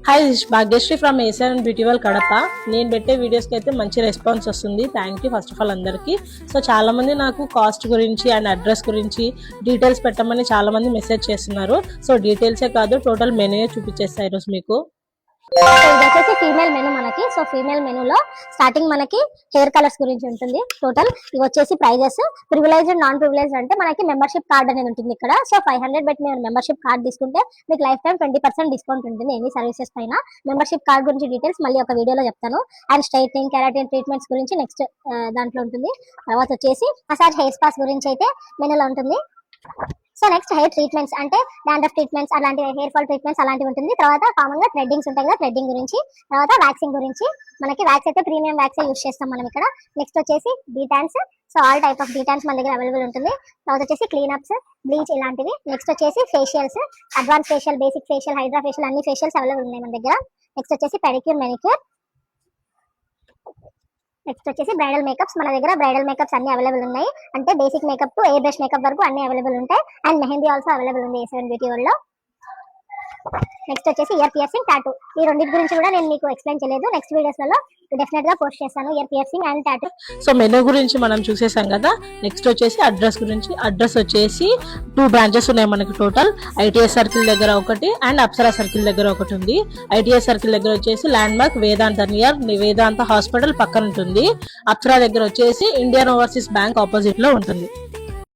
Hi Bhagyashree from Asian beauty world Kadapa. నేను పెట్టే వీడియోస్కి అయితే మంచి రెస్పాన్స్ వస్తుంది. Thank you first of all అందరికీ. సో చాలామంది నాకు కాస్ట్ గురించి అండ్ అడ్రస్ గురించి డీటెయిల్స్ పెట్టమని చాలామంది మెసేజ్ చేస్తున్నారు. సో డీటెయిల్సే కాదు, టోటల్ మెనూ చూపించేస్తాను ఈరోజు మీకు. ఇది వచ్చేసి ఫీమేల్ మెనూ మనకి. సో ఫీమేల్ మెనూలో స్టార్టింగ్ మనకి హెయిర్ కలర్స్ గురించి ఉంటుంది. టోటల్ ఇవి వచ్చేసి ప్రైజెస్. ప్రివిలైజ్డ్ నాన్ ప్రివిలైజ్డ్ అంటే మనకి మెంబర్షిప్ కార్డ్ అనేది ఉంటుంది ఇక్కడ. సో 500 పెట్టి మీరు మెంబర్షిప్ కార్డ్ తీసుకుంటే మీకు లైఫ్ టైం 20% డిస్కౌంట్ ఉంటుంది ఎన్ని సర్వీసెస్ పైన. మెంబర్షిప్ కార్డ్ గురించి డీటెయిల్స్ మళ్ళీ ఒక వీడియోలో చెప్తాను. అండ్ స్ట్రైట్నింగ్, కెరాటిన్ ట్రీట్మెంట్స్ గురించి నెక్స్ట్ దాంట్లో ఉంటుంది. తర్వాత వచ్చేసి మసాజ్, హెయిర్ స్పాస్ గురించి అయితే మెనూలో ఉంటుంది. సో నెక్స్ట్ హెయిర్ ట్రీట్మెంట్స్ అంటే డాండ్రఫ్ ట్రీట్మెంట్స్, అలాంటి హెయిర్ ఫాల్ ట్రీట్మెంట్స్ అలాంటివి ఉంటుంది. తర్వాత కామన్ గా థ్రెడ్డింగ్స్ ఉంటాయి కదా, థ్రెడ్డింగ్ గురించి. తర్వాత వ్యాక్సింగ్ గురించి, మనకి వ్యాక్స్ అయితే ప్రీమియం వ్యాక్స్ యూస్ చేస్తాం మనం ఇక్కడ. నెక్స్ట్ వచ్చేసి డీటాన్స్. సో ఆల్ టైప్ ఆఫ్ డీటాన్స్ మన దగ్గర అవైలబుల్ ఉంటుంది. తర్వాత వచ్చేసి క్లీనప్స్, బ్లీచ్ ఇలాంటివి. నెక్స్ట్ వచ్చేసి facials, advance facial, basic facial, hydra facial అన్ని ఫేషియల్స్ అవైలబుల్ ఉన్నాయి మన దగ్గర. నెక్స్ట్ వచ్చేసి పెడిక్యూర్, మెనిక్యూర్. నెక్స్ట్ వచ్చేసి బ్రైడల్ మేకప్స్. మన దగ్గర బ్రైడల్ మేకప్స్ అన్ని అవైలబుల్ ఉన్నాయి. అంటే basic makeup to air brush makeup వరకు అన్ని అవైలబుల్ ఉంటాయి. అండ్ మెహందీ ఆల్సో అవైలబుల్ ఉంది ఏసియన్ బ్యూటీ వరల్డ్ లో. నెక్స్ట్ వచ్చేసి ఇయర్ పియర్సింగ్, టాటూ. ఈ రెండింటి గురించి కూడా నేను మీకు ఎక్స్ప్లెయిన్ చేయలేదు. నెక్స్ట్ వీడియోస్ లలో డెఫినెట్ గా పోస్ట్ చేస్తాను, year piercing and tattoo. So menu గురించి మనం చూసేసాం కదా. నెక్స్ట్ వచ్చేసి అడ్రస్ గురించి. అడ్రస్ వచ్చేసి 2 బ్రాంచెస్ ఉన్నాయి మనకి టోటల్. ఐటీఎస్ సర్కిల్ దగ్గర ఒకటి అండ్ అప్సరా సర్కిల్ దగ్గర ఒకటి ఉంది. ఐటీఎస్ సర్కిల్ దగ్గర వచ్చేసి ల్యాండ్ మార్క్ వేదాంత నియర్ వేదాంత హాస్పిటల్ పక్కన ఉంటుంది. అప్సరా దగ్గర వచ్చేసి ఇండియన్ ఓవర్సీస్ బ్యాంక్ ఆపోజిట్ లో ఉంటుంది.